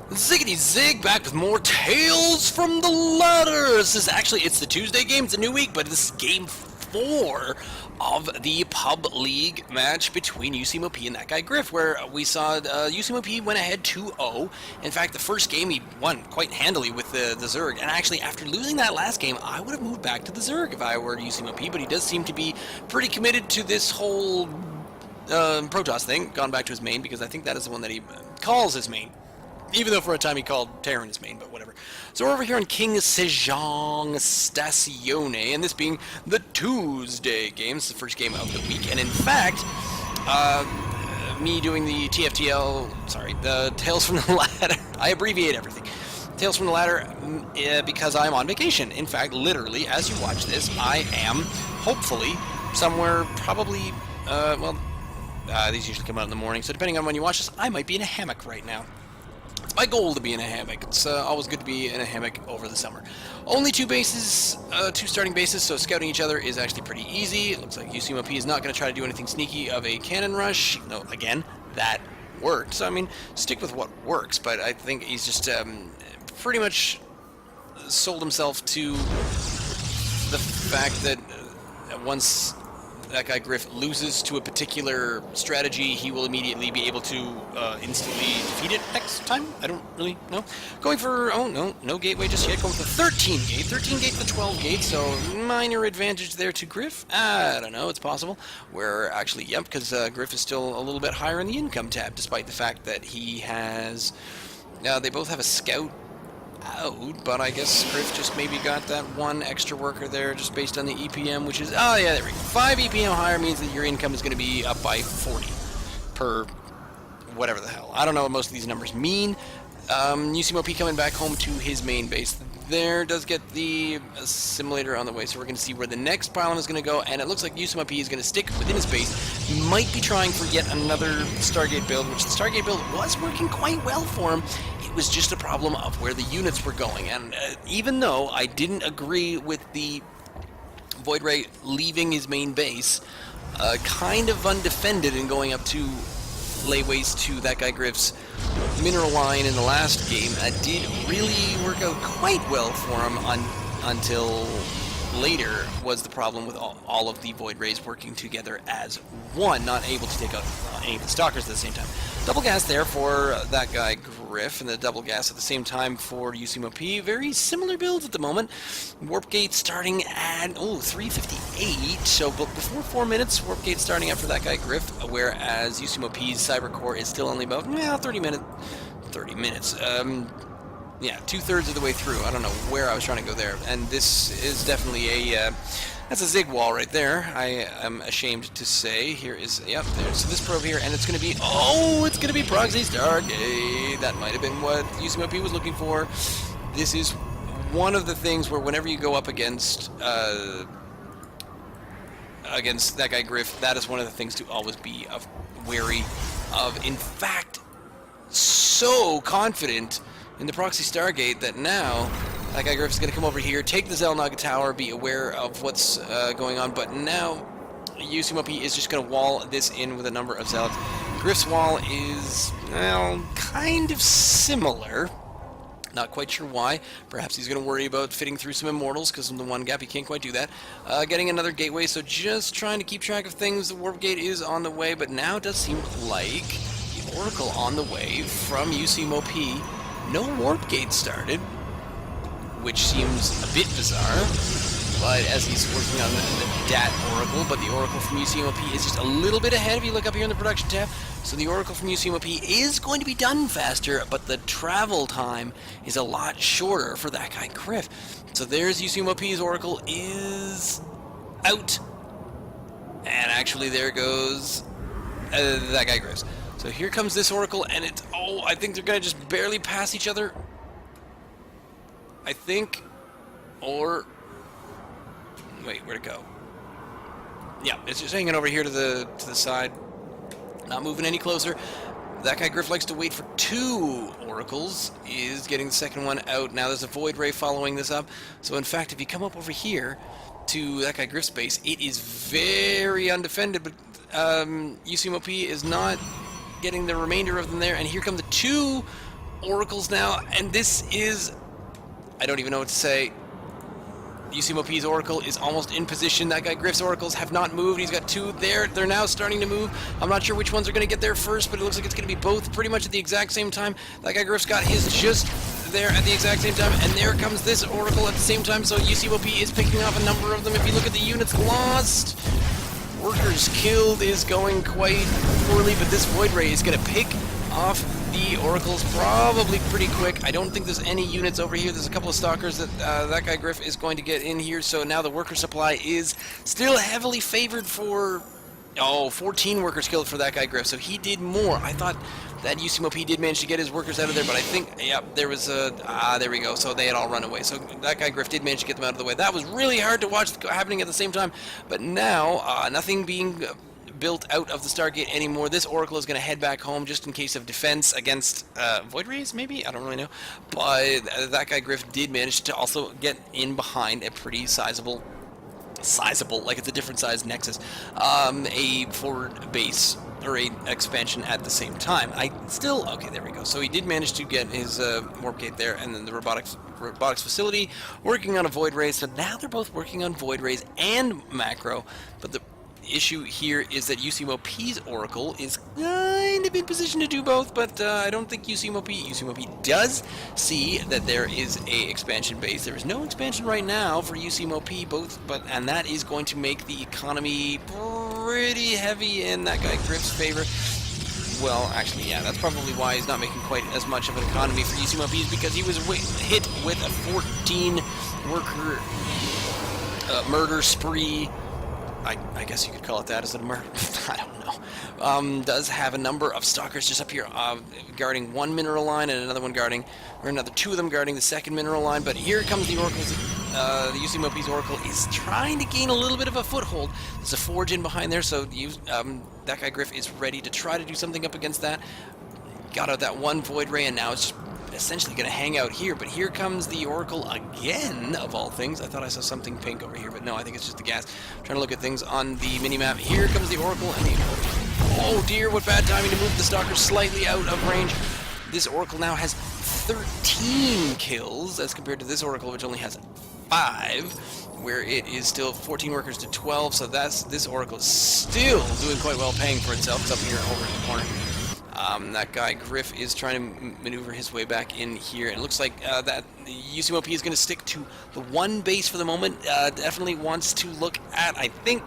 Ziggity Zig back with more Tales from the Ladder. This is actually, it's the Tuesday game, it's a new week, but this is game 4 of the Pub League match between YouSeemOP and That Guy Griff, where we saw YouSeemOP went ahead 2-0. In fact, the first game he won quite handily with the Zerg, and actually after losing that last game, I would have moved back to the Zerg if I were YouSeemOP, but he does seem to be pretty committed to this whole Protoss thing, gone back to his main, because I think that is the one that he calls his main. Even though for a time he called Terran his main, but whatever. So we're over here on King Sejong Stacione, and this being the Tuesday game. This is the first game of the week, and in fact, me doing the TFTL, sorry, the Tales from the Ladder, I abbreviate everything. Tales from the Ladder, because I'm on vacation. In fact, literally, as you watch this, I am, hopefully, somewhere probably, these usually come out in the morning, so depending on when you watch this, I might be in a hammock right now. It's my goal to be in a hammock. It's always good to be in a hammock over the summer. Only two bases, two starting bases, so scouting each other is actually pretty easy. It looks like YouSeemOP is not going to try to do anything sneaky of a cannon rush. No, again, that worked. So, I mean, stick with what works, but I think he's just pretty much sold himself to the fact that once That Guy Griff loses to a particular strategy, he will immediately be able to instantly defeat it next time? I don't really know. Going for, oh no, no gateway just yet, going for the 13 gate. 13 gate to the 12 gate, so minor advantage there to Griff. I don't know, it's possible. Where actually, yep, because Griff is still a little bit higher in the income tab, despite the fact that he has, they both have a scout out, but I guess Griff just maybe got that one extra worker there just based on the EPM, which is, oh yeah, there we go. 5 EPM higher means that your income is going to be up by 40 per whatever the hell. I don't know what most of these numbers mean. YouSeemOP coming back home to his main base there does get the assimilator on the way, so we're going to see where the next pylon is going to go, and it looks like YouSeemOP is going to stick within his base. He might be trying for yet another Stargate build, which the Stargate build was working quite well for him. It was just a problem of where the units were going, and even though I didn't agree with the Void Ray leaving his main base, kind of undefended and going up to lay waste to That Guy Griff's mineral line in the last game, did really work out quite well for him until later was the problem with all of the Void Rays working together as one, not able to take out any of the Stalkers at the same time. Double gas there for That Guy Griff, and the double gas at the same time for YouSeemOP. Very similar builds at the moment. Warp Gate starting at, 358, so before 4 minutes, Warp Gate starting up for That Guy Griff, whereas YouSeemOP's Cyber Core is still only about, 30 minutes. Yeah, 2/3 of the way through. I don't know where I was trying to go there. And this is definitely that's a Zig wall right there. I am ashamed to say. Here is, yep, there's this probe here, and it's going to be, it's going to be Proxy Stargate. That might have been what YouSeemOP was looking for. This is one of the things where whenever you go up against That Guy Griff, that is one of the things to always be wary of. In fact, so confident in the Proxy Stargate that now That Guy Griff is going to come over here, take the Zelnog Tower, be aware of what's going on, but now YouSeemOP is just going to wall this in with a number of Zealots. Griff's wall is, kind of similar. Not quite sure why. Perhaps he's going to worry about fitting through some Immortals, because in the one gap he can't quite do that. Getting another gateway, so just trying to keep track of things. The Warp Gate is on the way, but now it does seem like the Oracle on the way from YouSeemOP. No Warp Gate started, which seems a bit bizarre, but as he's working on the DAT Oracle, but the Oracle from YouSeemOP is just a little bit ahead if you look up here in the production tab. So the Oracle from YouSeemOP is going to be done faster, but the travel time is a lot shorter for That Guy Griff. So there's YouSeemOP's Oracle is out, and actually there goes That Guy Griff's. So here comes this Oracle, and it's, I think they're going to just barely pass each other. I think, or, wait, where'd it go? Yeah, it's just hanging over here to the side, not moving any closer. That Guy Griff likes to wait for 2 Oracles, is getting the second one out. Now there's a Void Ray following this up, so in fact, if you come up over here to That Guy Griff's base, it is very undefended, but YouSeemOP is not getting the remainder of them there, and here come the 2 Oracles now, and this is... I don't even know what to say. YouSeemOP's Oracle is almost in position. That guy Griff's Oracles have not moved. He's got two there. They're now starting to move. I'm not sure which ones are going to get there first, but it looks like it's going to be both pretty much at the exact same time. That guy Griff's got his just there at the exact same time, and there comes this Oracle at the same time, so YouSeemOP is picking off a number of them. If you look at the units lost, workers killed is going quite poorly, but this Void Ray is going to pick off the Oracles probably pretty quick. I don't think there's any units over here. There's a couple of stalkers that that guy Griff is going to get in here, so now the worker supply is still heavily favored for... Oh, 14 workers killed for that guy Griff, so he did more. I thought that YouSeemOP did manage to get his workers out of there, but I think, yeah, there was a... there we go, so they had all run away. So that guy Griff did manage to get them out of the way. That was really hard to watch happening at the same time, but now, nothing being... built out of the Stargate anymore. This Oracle is going to head back home just in case of defense against Void Rays, maybe? I don't really know. But that guy Griff did manage to also get in behind a pretty sizable, like it's a different size Nexus, a forward base or a expansion at the same time. Okay, there we go. So he did manage to get his warp gate there, and then the robotics facility working on a Void Ray. So now they're both working on Void Rays and macro, but the issue here is that YouSeemOP's Oracle is kind of in position to do both, but I don't think YouSeemOP does see that there is a expansion base. There is no expansion right now for YouSeemOP, and that is going to make the economy pretty heavy in that guy Griff's favor. Well, actually, yeah, that's probably why he's not making quite as much of an economy for YouSeemOP, is because he was hit with a 14 worker murder spree. I guess you could call it that. Is it a murder? I don't know. Does have a number of stalkers just up here guarding one mineral line and another one guarding, or another two of them guarding the second mineral line. But here comes the Oracle's, the YouSeemOP's Oracle is trying to gain a little bit of a foothold. There's a forge in behind there, so that guy Griff is ready to try to do something up against that. Got out that one Void Ray, and now it's just essentially going to hang out here. But here comes the Oracle again, of all things. I thought I saw something pink over here, but no, I think it's just the gas. I'm trying to look at things on the mini-map. Here comes the Oracle, and oh dear, what bad timing to move the stalker slightly out of range. This Oracle now has 13 kills, as compared to this Oracle, which only has 5, where it is still 14 workers to 12, so this Oracle is still doing quite well, paying for itself. It's up here over in the corner. That guy Griff is trying to maneuver his way back in here, and it looks like that YouSeemOP is going to stick to the one base for the moment. Definitely wants to look at, I think,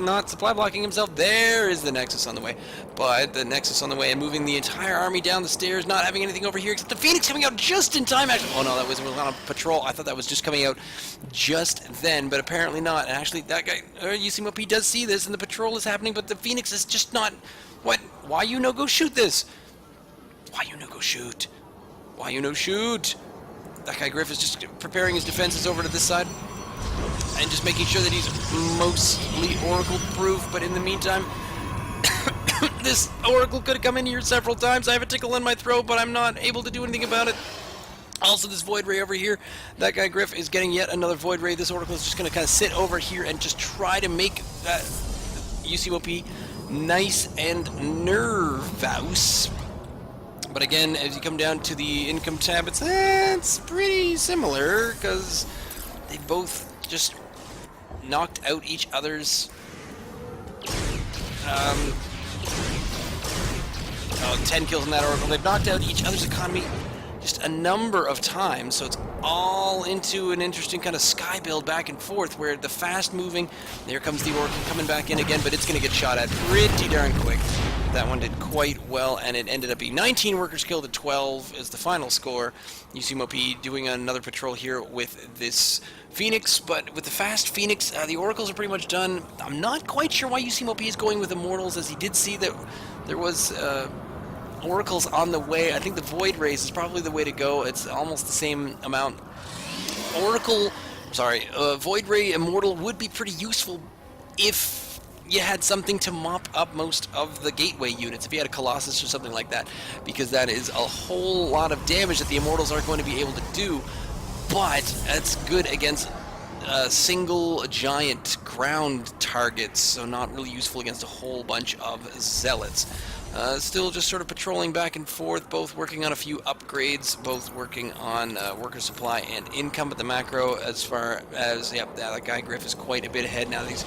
not supply blocking himself. There is the Nexus on the way, but the Nexus on the way and moving the entire army down the stairs, not having anything over here except the Phoenix coming out just in time. Actually, oh no, that was on a patrol. I thought that was just coming out just then, but apparently not. And actually, that guy YouSeemOP does see this, and the patrol is happening, but the Phoenix is just not. What? Why you no go shoot this? Why you no go shoot? Why you no shoot? That guy Griff is just preparing his defenses over to this side and just making sure that he's mostly Oracle proof, but in the meantime, this Oracle could have come in here several times. I have a tickle in my throat, but I'm not able to do anything about it. Also, this Void Ray over here, that guy Griff is getting yet another Void Ray. This Oracle is just going to kind of sit over here and just try to make that YouSeemOP nice and nervous. But again, as you come down to the income tab, it's pretty similar, because they both just knocked out each other's 10 kills in that Oracle. They've knocked out each other's economy just a number of times, so it's all into an interesting kind of sky build back and forth, where the fast moving, there comes the Oracle coming back in again, but it's going to get shot at pretty darn quick. That one did quite well, and it ended up being 19 workers killed at 12 is the final score. YouSeemOP doing another patrol here with this Phoenix, but with the fast Phoenix, the Oracles are pretty much done. I'm not quite sure why YouSeemOP is going with Immortals, as he did see that there was Oracles on the way. I think the Void Rays is probably the way to go. It's almost the same amount. Void Ray Immortal would be pretty useful if you had something to mop up most of the gateway units, if you had a Colossus or something like that, because that is a whole lot of damage that the Immortals aren't going to be able to do, but it's good against single giant ground targets, so not really useful against a whole bunch of Zealots. Still just sort of patrolling back and forth, both working on a few upgrades, both working on worker supply and income. But the macro, as far as, yep, that guy Griff is quite a bit ahead now that he's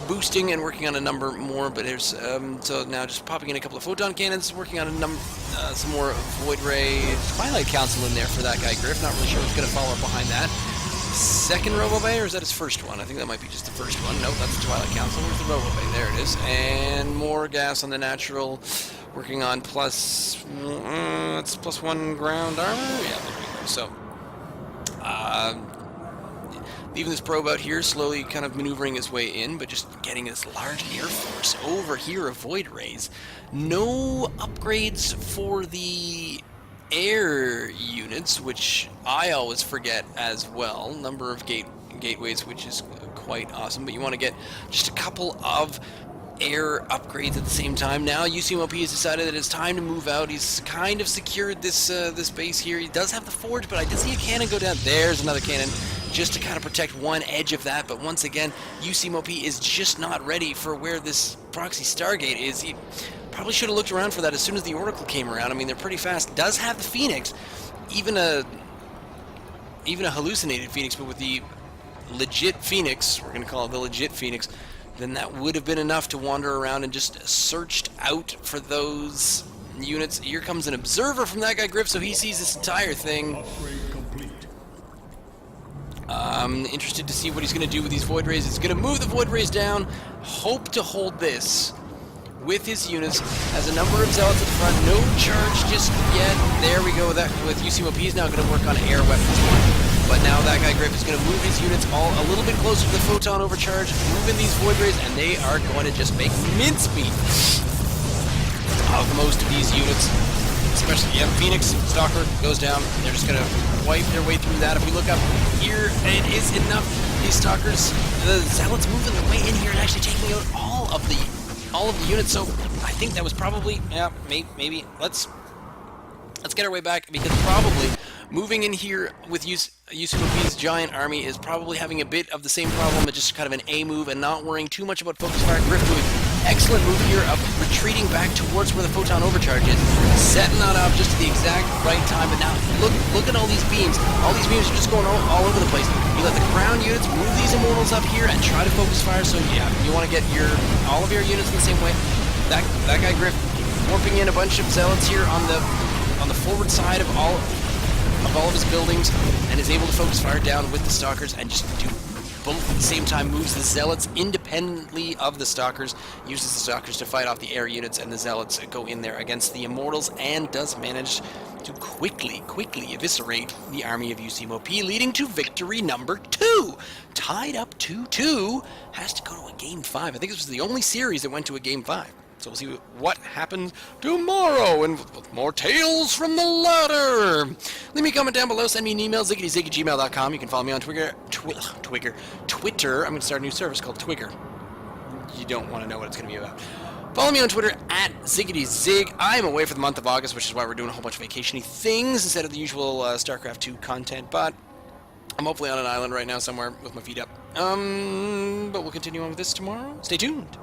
boosting and working on a number more. But there's, so now just popping in a couple of photon cannons, working on a some more Void Ray Twilight Council in there for that guy Griff. Not really sure what's going to follow up behind that. Second Robo Bay, or is that his first one? I think that might be just the first one. Nope, that's the Twilight Council. Where's the Robo Bay? There it is. And more gas on the natural. Working on plus... it's plus 1 ground armor? Yeah, there we go. So, leaving this probe out here, slowly kind of maneuvering his way in, but just getting this large air force over here of Void Rays. No upgrades for the air units, which I always forget as well. Number of gateways, which is quite awesome, but you want to get just a couple of air upgrades at the same time. Now YouSeemOP has decided that it's time to move out. He's kind of secured this this base here. He does have the forge, but I did see a cannon go down. There's another cannon just to kind of protect one edge of that, but once again, YouSeemOP is just not ready for where this proxy Stargate is. He probably should have looked around for that as soon as the Oracle came around. I mean, they're pretty fast. Does have the Phoenix, even a hallucinated Phoenix, but with the legit Phoenix, we're going to call it the legit Phoenix, then that would have been enough to wander around and just searched out for those units. Here comes an observer from that guy Griff, so he sees this entire thing. Interested to see what he's going to do with these Void Rays. He's going to move the Void Rays down, hope to hold this with his units. Has a number of zealots at the front, no charge just yet. There we go with that. With YouSeemOP, he's now going to work on air weapons one. But now that guy Griff is going to move his units all a little bit closer to the photon overcharge, moving these Void Rays, and they are going to just make mincemeat of most of these units. Especially, yeah, Phoenix, Stalker goes down. They're just going to wipe their way through that. If we look up here, it is enough. These Stalkers, the Zealots moving their way in here and actually taking out all of the units. So I think that was probably, yeah, maybe. Let's get our way back, because probably moving in here with YouSeemOP's giant army is probably having a bit of the same problem, but just kind of an A move and not worrying too much about focus fire. Griff doing excellent move here of retreating back towards where the photon overcharge is, setting that up just at the exact right time. But now look at all these beams. All these beams are just going all over the place. You let the ground units move these immortals up here and try to focus fire. So yeah, you want to get all of your units in the same way. That guy Griff warping in a bunch of zealots here on the forward side of all of his buildings, and is able to focus fire down with the Stalkers and just do both at the same time. Moves the Zealots independently of the Stalkers, uses the Stalkers to fight off the air units, and the Zealots go in there against the Immortals, and does manage to quickly eviscerate the army of YouSeemOP, leading to victory number 2. Tied up 2-2, has to go to a Game 5. I think this was the only series that went to a Game 5. So we'll see what happens tomorrow, and with more tales from the ladder. Leave me a comment down below. Send me an email, ziggitysig@gmail.com. You can follow me on Twitter. I'm going to start a new service called Twigger. You don't want to know what it's going to be about. Follow me on Twitter @ZiggityZig. I'm away for the month of August, which is why we're doing a whole bunch of vacation-y things instead of the usual StarCraft 2 content. But I'm hopefully on an island right now somewhere with my feet up. But we'll continue on with this tomorrow. Stay tuned.